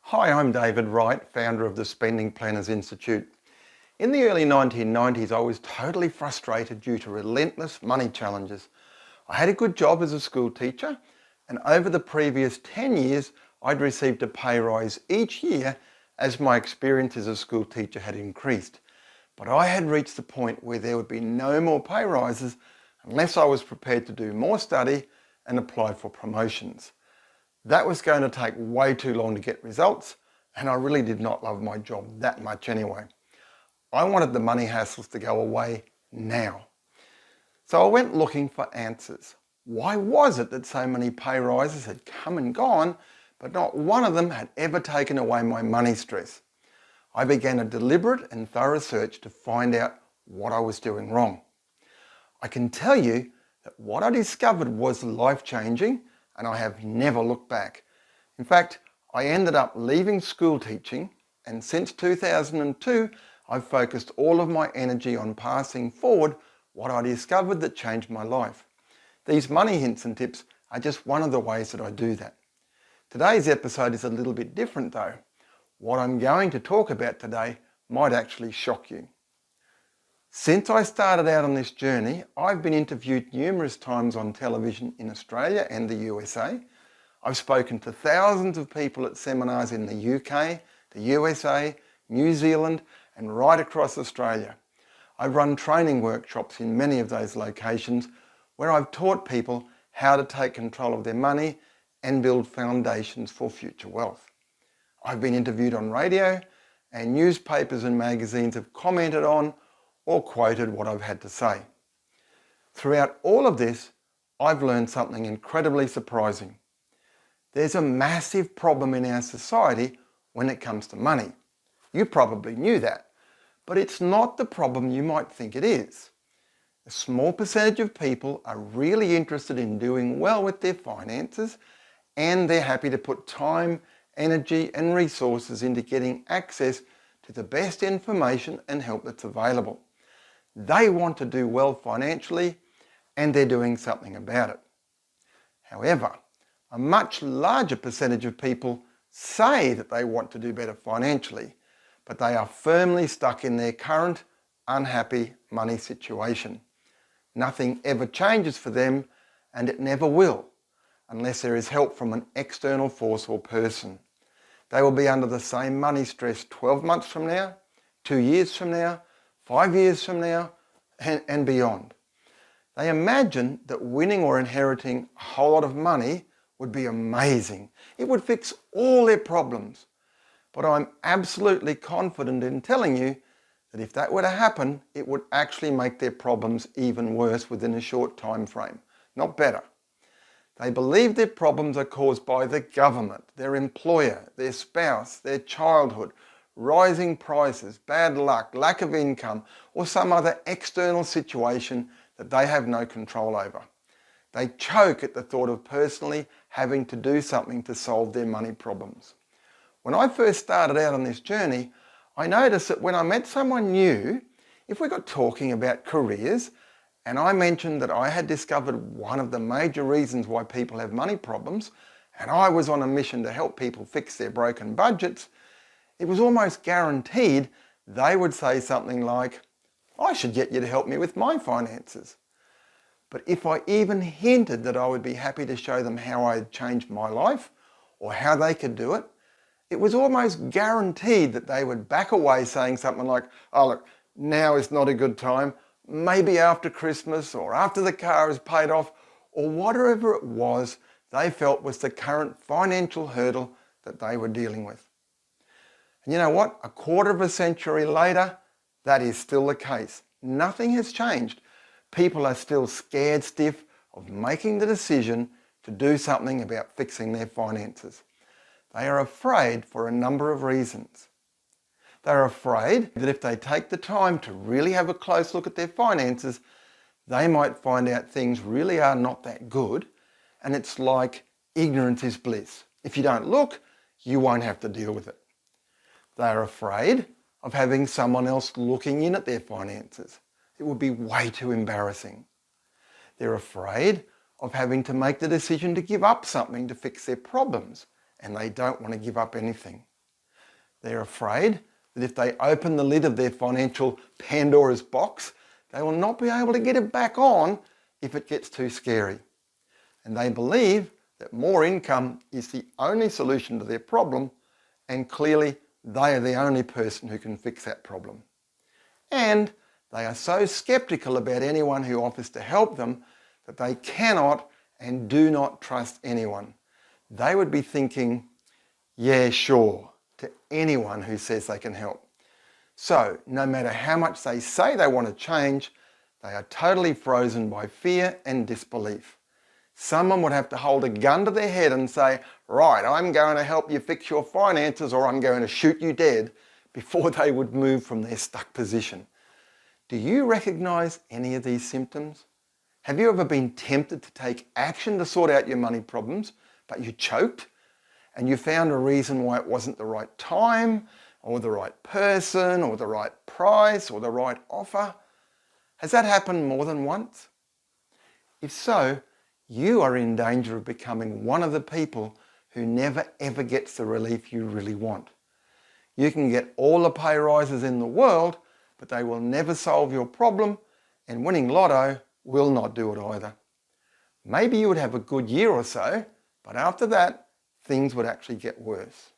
Hi, I'm David Wright, founder of the Spending Planners Institute. In the early 1990s, I was totally frustrated due to relentless money challenges. I had a good job as a school teacher, and over the previous 10 years, I'd received a pay rise each year as my experience as a school teacher had increased. But I had reached the point where there would be no more pay rises unless I was prepared to do more study and apply for promotions. That was going to take way too long to get results, and I really did not love my job that much anyway. I wanted the money hassles to go away now. So I went looking for answers. Why was it that so many pay rises had come and gone, but not one of them had ever taken away my money stress? I began a deliberate and thorough search to find out what I was doing wrong. I can tell you that what I discovered was life-changing, and I have never looked back. In fact, I ended up leaving school teaching, and since 2002, I've focused all of my energy on passing forward what I discovered that changed my life. These money hints and tips are just one of the ways that I do that. Today's episode is a little bit different though. What I'm going to talk about today might actually shock you. Since I started out on this journey, I've been interviewed numerous times on television in Australia and the USA. I've spoken to thousands of people at seminars in the UK, the USA, New Zealand, and right across Australia. I've run training workshops in many of those locations where I've taught people how to take control of their money and build foundations for future wealth. I've been interviewed on radio, and newspapers and magazines have commented on or quoted what I've had to say. Throughout all of this, I've learned something incredibly surprising. There's a massive problem in our society when it comes to money. You probably knew that, but it's not the problem you might think it is. A small percentage of people are really interested in doing well with their finances, and they're happy to put time, energy, and resources into getting access to the best information and help that's available. They want to do well financially, and they're doing something about it. However, a much larger percentage of people say that they want to do better financially, but they are firmly stuck in their current unhappy money situation. Nothing ever changes for them, and it never will, unless there is help from an external force or person. They will be under the same money stress 12 months from now, 2 years from now, 5 years from now, and beyond. They imagine that winning or inheriting a whole lot of money would be amazing. It would fix all their problems. But I'm absolutely confident in telling you that if that were to happen, it would actually make their problems even worse within a short time frame, not better. They believe their problems are caused by the government, their employer, their spouse, their childhood, rising prices, bad luck, lack of income, or some other external situation that they have no control over. They choke at the thought of personally having to do something to solve their money problems. When I first started out on this journey, I noticed that when I met someone new, if we got talking about careers, and I mentioned that I had discovered one of the major reasons why people have money problems, and I was on a mission to help people fix their broken budgets, it was almost guaranteed they would say something like, "I should get you to help me with my finances." But if I even hinted that I would be happy to show them how I had changed my life or how they could do it, it was almost guaranteed that they would back away saying something like, "Oh look, now is not a good time, maybe after Christmas or after the car is paid off," or whatever it was they felt was the current financial hurdle that they were dealing with. And you know what? A quarter of a century later, that is still the case. Nothing has changed. People are still scared stiff of making the decision to do something about fixing their finances. They are afraid for a number of reasons. They're afraid that if they take the time to really have a close look at their finances, they might find out things really are not that good, and it's like ignorance is bliss. If you don't look, you won't have to deal with it. They're afraid of having someone else looking in at their finances. It would be way too embarrassing. They're afraid of having to make the decision to give up something to fix their problems, and they don't want to give up anything. They're afraid that if they open the lid of their financial Pandora's box, they will not be able to get it back on if it gets too scary. And they believe that more income is the only solution to their problem, and clearly they are the only person who can fix that problem. And they are so skeptical about anyone who offers to help them that they cannot and do not trust anyone. They would be thinking, yeah, sure, to anyone who says they can help. So, no matter how much they say they want to change, they are totally frozen by fear and disbelief. Someone would have to hold a gun to their head and say, right, I'm going to help you fix your finances or I'm going to shoot you dead, before they would move from their stuck position. Do you recognise any of these symptoms? Have you ever been tempted to take action to sort out your money problems, but you choked? And you found a reason why it wasn't the right time, or the right person, or the right price, or the right offer? Has that happened more than once? If so, you are in danger of becoming one of the people who never ever gets the relief you really want. You can get all the pay rises in the world, but they will never solve your problem, and winning lotto will not do it either. Maybe you would have a good year or so, but after that, things would actually get worse.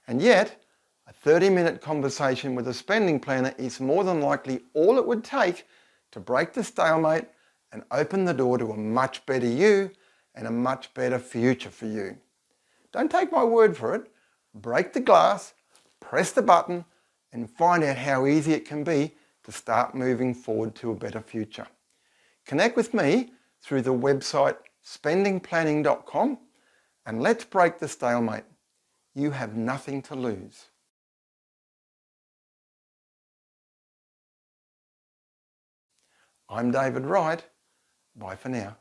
And yet, a 30-minute conversation with a spending planner is more than likely all it would take to break the stalemate and open the door to a much better you and a much better future for you. Don't take my word for it. Break the glass, press the button, and find out how easy it can be to start moving forward to a better future. Connect with me through the website spendingplanning.com and let's break the stalemate. You have nothing to lose. I'm David Wright. Bye for now.